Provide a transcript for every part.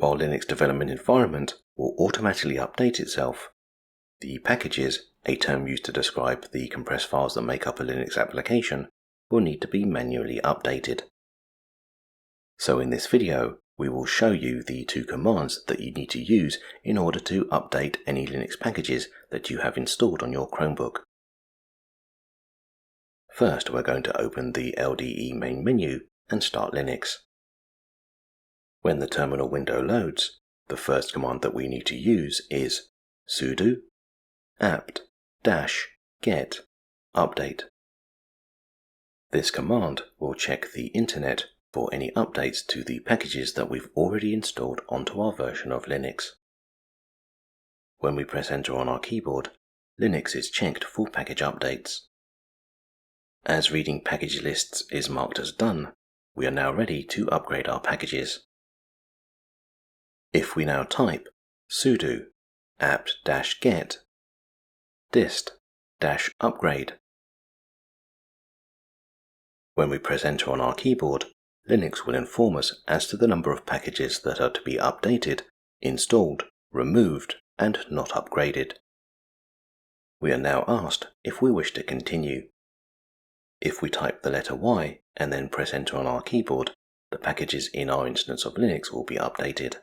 While Linux development environment will automatically update itself, the packages, a term used to describe the compressed files that make up a Linux application, will need to be manually updated. So in this video, we will show you the two commands that you need to use in order to update any Linux packages that you have installed on your Chromebook. First, we're going to open the LDE main menu and start Linux. When the terminal window loads, the first command that we need to use is sudo apt-get update. This command will check the internet for any updates to the packages that we've already installed onto our version of Linux. When we press enter on our keyboard, Linux is checked for package updates. As reading package lists is marked as done, we are now ready to upgrade our packages. If we now type sudo apt-get dist-upgrade. When we press enter on our keyboard, Linux will inform us as to the number of packages that are to be updated, installed, removed, and not upgraded. We are now asked if we wish to continue. If we type the letter Y and then press enter on our keyboard, the packages in our instance of Linux will be updated.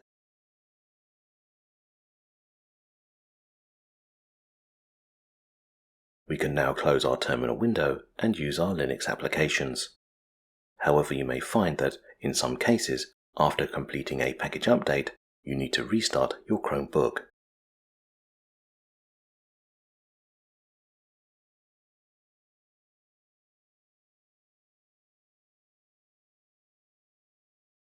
We can now close our terminal window and use our Linux applications. However, you may find that, in some cases, after completing a package update, you need to restart your Chromebook.